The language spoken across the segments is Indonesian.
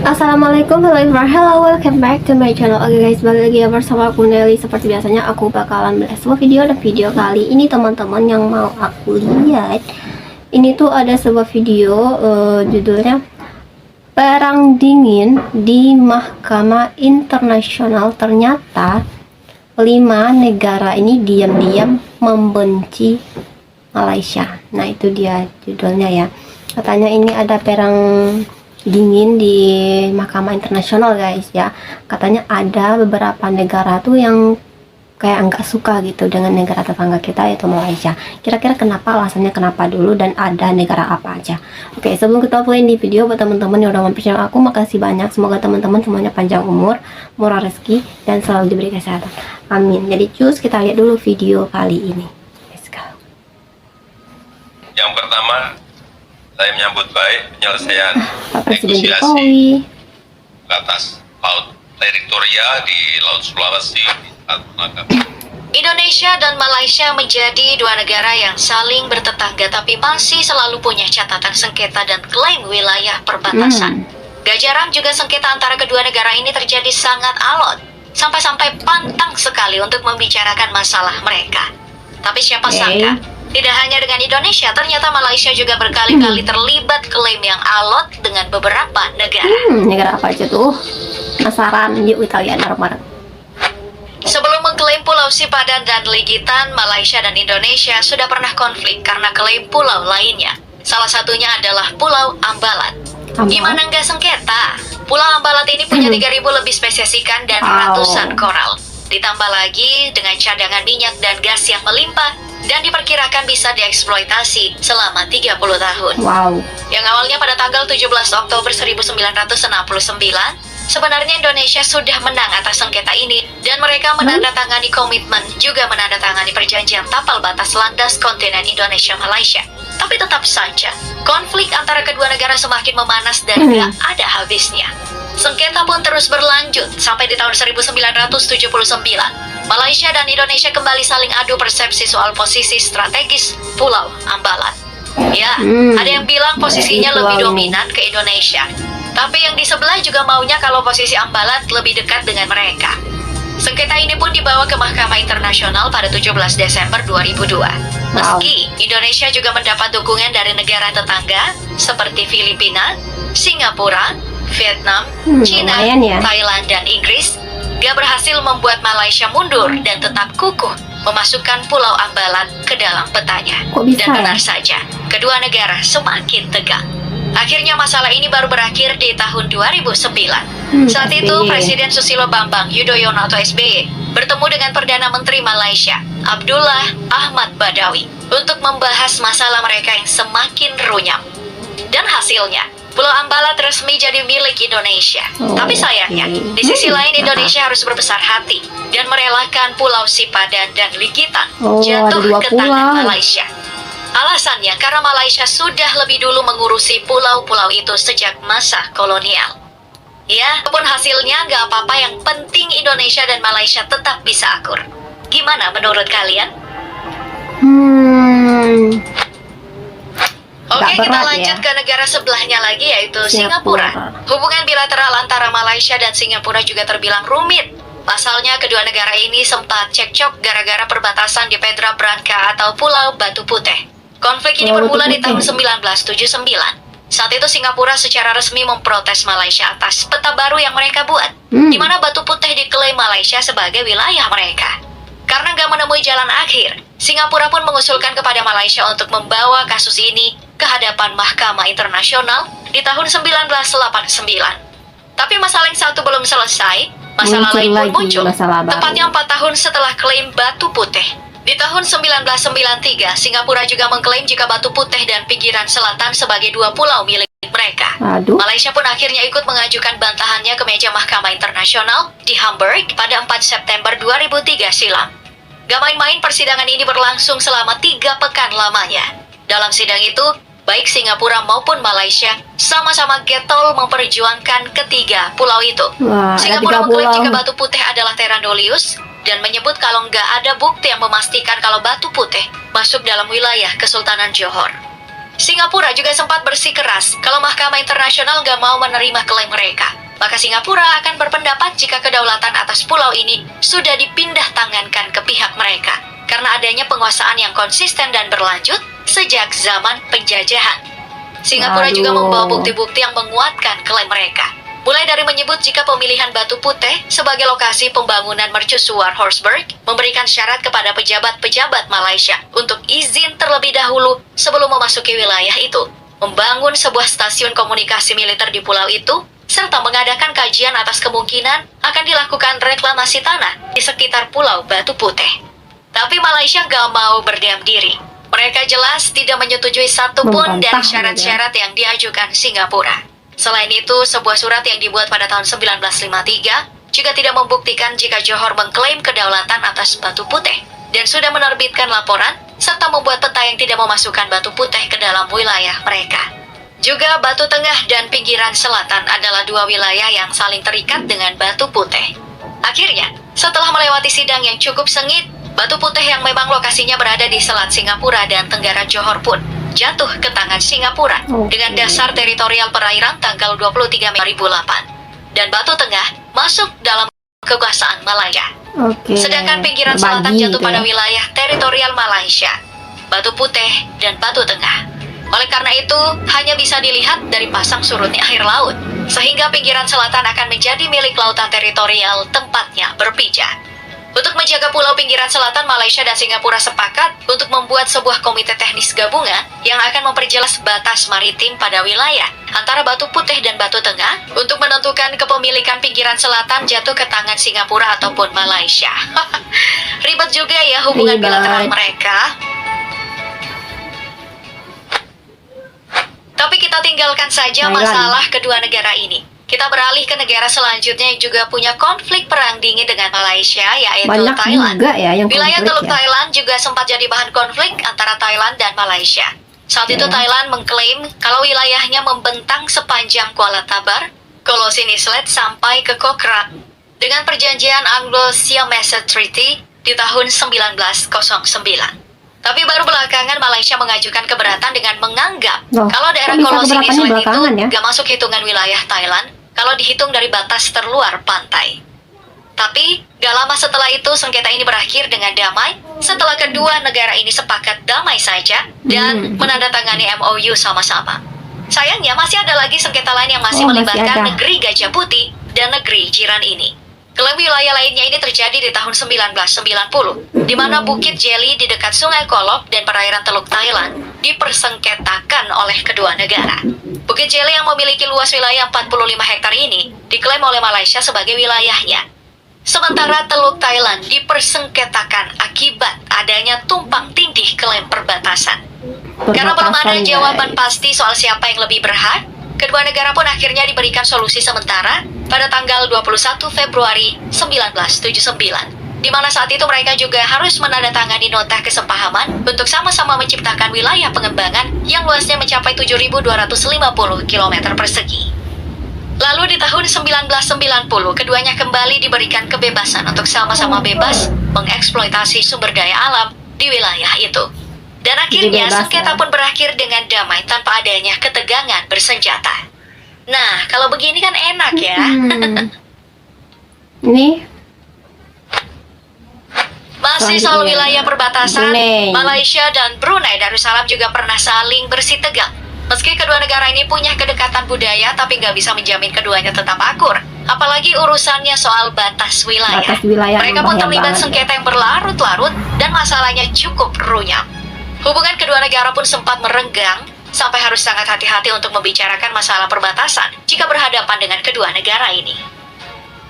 Assalamualaikum, hello, welcome back to my channel. Oke guys, balik lagi ya bersama aku Nelly. Seperti biasanya aku bakalan bahas sebuah video, dan video kali ini teman-teman yang mau aku lihat ini tuh ada sebuah video judulnya Perang Dingin di Mahkamah Internasional. Ternyata 5 negara ini diam-diam membenci Malaysia. Nah itu dia judulnya ya. Katanya ini ada perang dingin di Mahkamah Internasional guys ya. Katanya ada beberapa negara tuh yang kayak nggak suka gitu dengan negara tetangga kita, yaitu Malaysia. Kira-kira kenapa, alasannya kenapa dulu, dan ada negara apa aja? Oke, sebelum kita play di video, buat teman-teman yang udah mampir channel aku, makasih banyak. Semoga teman-teman semuanya panjang umur, murah rezeki, dan selalu diberi kesehatan, amin. Jadi cus, kita lihat dulu video kali ini. Let's go. Yang pertama, saya menyambut baik penyelesaian Pak Presiden negosiasi Jokowi batas laut teritorial di Laut Sulawesi. Indonesia dan Malaysia menjadi dua negara yang saling bertetangga tapi masih selalu punya catatan sengketa dan klaim wilayah perbatasan. Gak jarang juga sengketa antara kedua negara ini terjadi sangat alot, sampai-sampai pantang sekali untuk membicarakan masalah mereka. Tapi siapa sangka, tidak hanya dengan Indonesia, ternyata Malaysia juga berkali-kali terlibat klaim yang alot dengan beberapa negara. Negara apa aja tuh? Penasaran, yuk kita lihat bareng-bareng. Sebelum mengklaim Pulau Sipadan dan Ligitan, Malaysia dan Indonesia sudah pernah konflik karena klaim pulau lainnya. Salah satunya adalah Pulau Ambalat. Gimana nggak sengketa? Pulau Ambalat ini punya 3.000 lebih spesies ikan dan ratusan koral. Ditambah lagi dengan cadangan minyak dan gas yang melimpah dan diperkirakan bisa dieksploitasi selama 30 tahun. Wow. Yang awalnya pada tanggal 17 Oktober 1969, sebenarnya Indonesia sudah menang atas sengketa ini, dan mereka menandatangani komitmen, juga menandatangani perjanjian tapal batas landas kontinen Indonesia-Malaysia. Tapi tetap saja, konflik antara kedua negara semakin memanas dan gak ada habisnya. Sengketa pun terus berlanjut sampai di tahun 1979. Malaysia dan Indonesia kembali saling adu persepsi soal posisi strategis Pulau Ambalat. Ya, ada yang bilang posisinya lebih dominan ke Indonesia. Tapi yang di sebelah juga maunya kalau posisi Ambalat lebih dekat dengan mereka. Sengketa ini pun dibawa ke Mahkamah Internasional pada 17 Desember 2002. Meski Indonesia juga mendapat dukungan dari negara tetangga seperti Filipina, Singapura, Vietnam, China, ya. Thailand, dan Inggris, dia berhasil membuat Malaysia mundur dan tetap kukuh memasukkan Pulau Ambalat ke dalam petanya. Dan benar saja, kedua negara semakin tegang. Akhirnya masalah ini baru berakhir di tahun 2009. Saat itu Presiden Susilo Bambang Yudhoyono atau SBY bertemu dengan Perdana Menteri Malaysia Abdullah Ahmad Badawi untuk membahas masalah mereka yang semakin runyam. Dan hasilnya, Pulau Ambalat resmi jadi milik Indonesia. Tapi sayangnya, di sisi lain Indonesia harus berbesar hati dan merelakan Pulau Sipadan dan Ligitan jatuh ke tangan Malaysia. Alasannya karena Malaysia sudah lebih dulu mengurusi pulau-pulau itu sejak masa kolonial. Ya, walaupun hasilnya nggak apa-apa, yang penting Indonesia dan Malaysia tetap bisa akur. Gimana menurut kalian? Oke, kita lanjut ke negara sebelahnya lagi, yaitu Singapura. Hubungan bilateral antara Malaysia dan Singapura juga terbilang rumit. Pasalnya kedua negara ini sempat cekcok gara-gara perbatasan di Petra Branca atau Pulau Batu Putih. Konflik ini bermula di tahun 1979. Saat itu Singapura secara resmi memprotes Malaysia atas peta baru yang mereka buat, di mana Batu Putih diklaim Malaysia sebagai wilayah mereka. Karena nggak menemui jalan akhir, Singapura pun mengusulkan kepada Malaysia untuk membawa kasus ini ke hadapan Mahkamah Internasional di tahun 1989. Tapi masalah yang satu belum selesai, masalah lain pun muncul, tepatnya 4 tahun setelah klaim Batu Putih. Di tahun 1993, Singapura juga mengklaim jika Batu Putih dan Pinggiran Selatan sebagai 2 pulau milik mereka. Malaysia pun akhirnya ikut mengajukan bantahannya ke meja Mahkamah Internasional di Hamburg pada 4 September 2003 silam. Gak main-main, persidangan ini berlangsung selama 3 pekan lamanya. Dalam sidang itu, baik Singapura maupun Malaysia sama-sama getol memperjuangkan ketiga pulau itu. Singapura mengklaim jika Batu Putih adalah terra nullius dan menyebut kalau nggak ada bukti yang memastikan kalau Batu Putih masuk dalam wilayah Kesultanan Johor. Singapura juga sempat bersikeras kalau Mahkamah Internasional gak mau menerima klaim mereka. Maka Singapura akan berpendapat jika kedaulatan atas pulau ini sudah dipindah tangankan ke pihak mereka karena adanya penguasaan yang konsisten dan berlanjut sejak zaman penjajahan. Singapura juga membawa bukti-bukti yang menguatkan klaim mereka. Mulai dari menyebut jika pemilihan Batu Putih sebagai lokasi pembangunan mercusuar Horsburgh memberikan syarat kepada pejabat-pejabat Malaysia untuk izin terlebih dahulu sebelum memasuki wilayah itu, membangun sebuah stasiun komunikasi militer di pulau itu, serta mengadakan kajian atas kemungkinan akan dilakukan reklamasi tanah di sekitar pulau Batu Putih. Tapi Malaysia gak mau berdiam diri. Mereka jelas tidak menyetujui satupun dari syarat-syarat yang diajukan Singapura. Selain itu, sebuah surat yang dibuat pada tahun 1953 juga tidak membuktikan jika Johor mengklaim kedaulatan atas Batu Putih dan sudah menerbitkan laporan serta membuat peta yang tidak memasukkan Batu Putih ke dalam wilayah mereka. Juga Batu Tengah dan Pinggiran Selatan adalah dua wilayah yang saling terikat dengan Batu Putih. Akhirnya, setelah melewati sidang yang cukup sengit, Batu Putih yang memang lokasinya berada di Selat Singapura dan Tenggara Johor pun jatuh ke tangan Singapura dengan dasar teritorial perairan tanggal 23 Mei 2008. Dan Batu Tengah masuk dalam kekuasaan Malaysia. Sedangkan Pinggiran Selatan jatuh pada wilayah teritorial Malaysia, Batu Putih dan Batu Tengah. Oleh karena itu, hanya bisa dilihat dari pasang surutnya air laut, sehingga Pinggiran Selatan akan menjadi milik lautan teritorial tempatnya berpijak. Untuk menjaga pulau Pinggiran Selatan, Malaysia dan Singapura sepakat untuk membuat sebuah komite teknis gabungan yang akan memperjelas batas maritim pada wilayah antara Batu Putih dan Batu Tengah untuk menentukan kepemilikan Pinggiran Selatan jatuh ke tangan Singapura ataupun Malaysia. Ribet juga ya hubungan bilateral mereka. Tapi kita tinggalkan saja masalah kedua negara ini. Kita beralih ke negara selanjutnya yang juga punya konflik perang dingin dengan Malaysia, yaitu Banyak Thailand. juga ya yang Wilayah konflik Teluk ya. Thailand juga sempat jadi bahan konflik antara Thailand dan Malaysia. Saat itu Thailand mengklaim kalau wilayahnya membentang sepanjang Kuala Tabar, Kolosini Islet sampai ke Kokra dengan perjanjian Anglo-Siamese Treaty di tahun 1909. Tapi baru belakangan Malaysia mengajukan keberatan dengan menganggap kalau daerah Kolosini Islet itu gak masuk hitungan wilayah Thailand kalau dihitung dari batas terluar pantai. Tapi gak lama setelah itu sengketa ini berakhir dengan damai setelah kedua negara ini sepakat damai saja dan menandatangani MOU sama-sama. Sayangnya masih ada lagi sengketa lain yang masih melibatkan negeri Gajah Putih dan negeri jiran ini. Klaim wilayah lainnya ini terjadi di tahun 1990, di mana Bukit Jeli di dekat Sungai Kolok dan perairan Teluk Thailand dipersengketakan oleh kedua negara. Bukit Jeli yang memiliki luas wilayah 45 hektar ini diklaim oleh Malaysia sebagai wilayahnya. Sementara Teluk Thailand dipersengketakan akibat adanya tumpang tindih klaim perbatasan. Karena belum ada jawaban pasti soal siapa yang lebih berhak, kedua negara pun akhirnya diberikan solusi sementara pada tanggal 21 Februari 1979, di mana saat itu mereka juga harus menandatangani nota kesepahaman untuk sama-sama menciptakan wilayah pengembangan yang luasnya mencapai 7.250 km persegi. Lalu di tahun 1990, keduanya kembali diberikan kebebasan untuk sama-sama bebas mengeksploitasi sumber daya alam di wilayah itu. Dan akhirnya sengketa pun berakhir dengan damai tanpa adanya ketegangan bersenjata. Nah, kalau begini kan enak ya. Ini masih soal wilayah perbatasan, Malaysia dan Brunei Darussalam juga pernah saling bersih tegang. Meski kedua negara ini punya kedekatan budaya, tapi nggak bisa menjamin keduanya tetap akur. Apalagi urusannya soal batas wilayah. Mereka pun terlibat sengketa yang berlarut-larut dan masalahnya cukup runyam. Hubungan kedua negara pun sempat merenggang sampai harus sangat hati-hati untuk membicarakan masalah perbatasan jika berhadapan dengan kedua negara ini.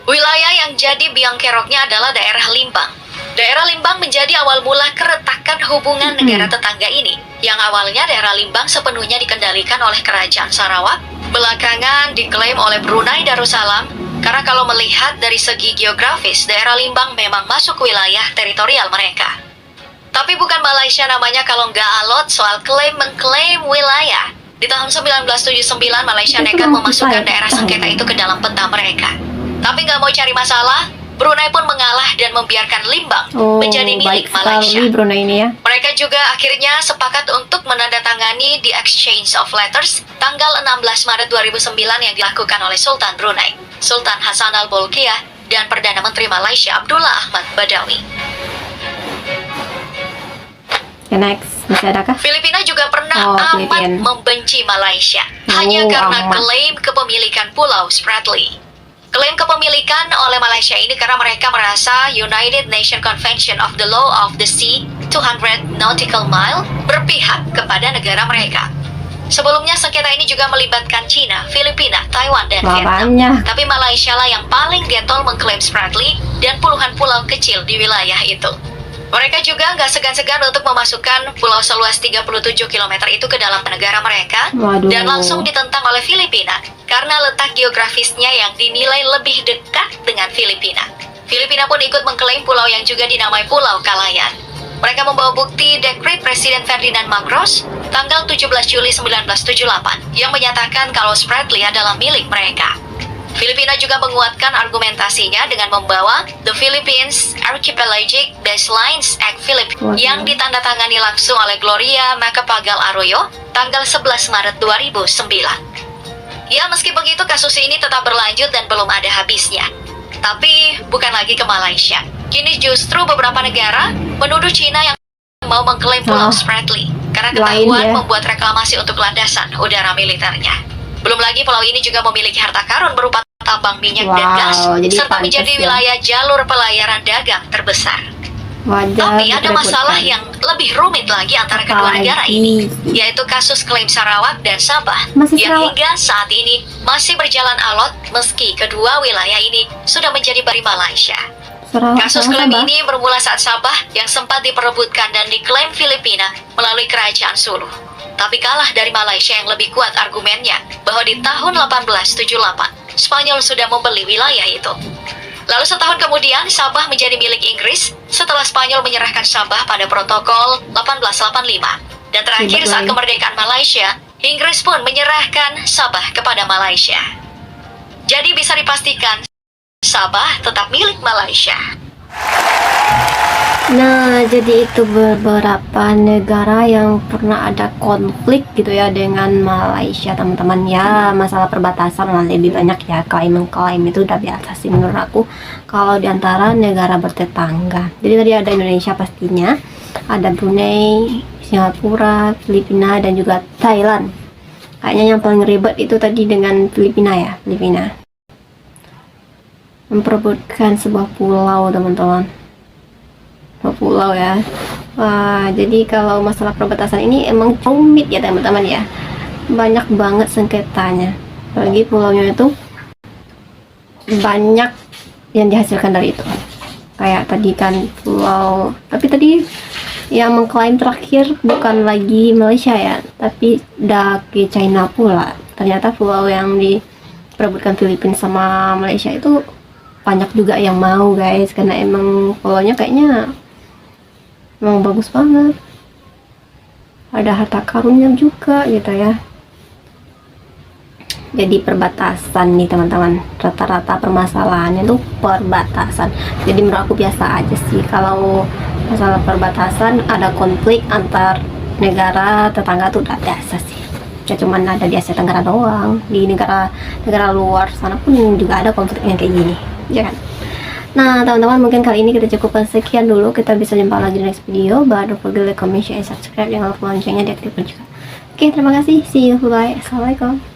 Wilayah yang jadi biang keroknya adalah daerah Limbang. Daerah Limbang menjadi awal mula keretakan hubungan negara tetangga ini, yang awalnya daerah Limbang sepenuhnya dikendalikan oleh Kerajaan Sarawak, belakangan diklaim oleh Brunei Darussalam, karena kalau melihat dari segi geografis, daerah Limbang memang masuk wilayah teritorial mereka. Tapi bukan Malaysia namanya kalau nggak alot soal klaim-mengklaim wilayah. Di tahun 1979, Malaysia nekat memasukkan daerah sengketa itu ke dalam peta mereka. Tapi nggak mau cari masalah, Brunei pun mengalah dan membiarkan Limbang Oh, menjadi milik baik Malaysia. sekali Brunei ini ya. Mereka juga akhirnya sepakat untuk menandatangani The Exchange of Letters tanggal 16 Maret 2009 yang dilakukan oleh Sultan Brunei, Sultan Hassan Al Bolkiah, dan Perdana Menteri Malaysia Abdullah Ahmad Badawi. Oke, next. Masih adakah? Filipina juga pernah amat Filipina. membenci Malaysia hanya karena amat. klaim kepemilikan Pulau Spratly. Klaim kepemilikan oleh Malaysia ini karena mereka merasa United Nations Convention of the Law of the Sea 200 nautical mile berpihak kepada negara mereka. Sebelumnya sengketa ini juga melibatkan China, Filipina, Taiwan, dan Wah, Vietnam. banyak. Tapi Malaysia lah yang paling getol mengklaim Spratly dan puluhan pulau kecil di wilayah itu. Mereka juga nggak segan-segan untuk memasukkan pulau seluas 37 km itu ke dalam negara mereka. Waduh. Dan langsung ditentang oleh Filipina karena letak geografisnya yang dinilai lebih dekat dengan Filipina. Filipina pun ikut mengklaim pulau yang juga dinamai Pulau Kalayan. Mereka membawa bukti dekret Presiden Ferdinand Marcos tanggal 17 Juli 1978 yang menyatakan kalau Spratly adalah milik mereka. Filipina juga menguatkan argumentasinya dengan membawa The Philippines Archipelagic Baselines Act Philippines yang ditandatangani langsung oleh Gloria Macapagal Arroyo tanggal 11 Maret 2009. Ya, meski begitu kasus ini tetap berlanjut dan belum ada habisnya. Tapi bukan lagi ke Malaysia. Kini justru beberapa negara menuduh China yang mau mengklaim Pulau Spratly karena ketahuan membuat reklamasi untuk landasan udara militernya. Belum lagi pulau ini juga memiliki harta karun berupa tambang minyak dan gas, jadi serta menjadi wilayah jalur pelayaran dagang terbesar. Wajar. Tapi ada masalah yang lebih rumit lagi antara kedua negara ini, yaitu kasus klaim Sarawak dan Sabah yang hingga saat ini masih berjalan alot meski kedua wilayah ini sudah menjadi bari Malaysia. Kasus klaim ini bermula saat Sabah yang sempat diperebutkan dan diklaim Filipina melalui Kerajaan Sulu. Tapi kalah dari Malaysia yang lebih kuat argumennya bahwa di tahun 1878 Spanyol sudah membeli wilayah itu. Lalu setahun kemudian Sabah menjadi milik Inggris setelah Spanyol menyerahkan Sabah pada protokol 1885. Dan terakhir saat kemerdekaan Malaysia, Inggris pun menyerahkan Sabah kepada Malaysia. Jadi bisa dipastikan Sabah tetap milik Malaysia. Nah, jadi itu beberapa negara yang pernah ada konflik gitu ya dengan Malaysia, teman-teman. Ya, masalah perbatasan lah lebih banyak ya, klaim-mengklaim itu udah biasa sih menurut aku kalau diantara negara bertetangga. Jadi tadi ada Indonesia pastinya, ada Brunei, Singapura, Filipina, dan juga Thailand. Kayaknya yang paling ribet itu tadi dengan Filipina ya, Filipina memperebutkan sebuah pulau, teman-teman. Pulau ya. Wah, jadi kalau masalah perbatasan ini emang rumit ya teman-teman ya, banyak banget sengketanya, apalagi pulaunya itu banyak yang dihasilkan dari itu. Kayak tadi kan pulau, tapi tadi yang mengklaim terakhir bukan lagi Malaysia ya, tapi dari China pula. Ternyata pulau yang diperebutkan Filipina sama Malaysia itu banyak juga yang mau guys, karena emang pulaunya kayaknya emang bagus banget, ada harta karunnya juga gitu ya. Jadi perbatasan nih teman-teman, rata-rata permasalahannya tuh perbatasan. Jadi menurut aku biasa aja sih kalau masalah perbatasan ada konflik antar negara tetangga tuh udah biasa sih. Ya cuman ada di Asia Tenggara doang, di negara luar sana pun juga ada konflik yang kayak gini, ya kan? Nah teman-teman, mungkin kali ini kita cukupkan sekian dulu. Kita bisa jumpa lagi di next video. Don't forget like, comment, share, subscribe, jangan lupa loncengnya diaktifkan juga. Oke, terima kasih, see you, bye, assalamualaikum.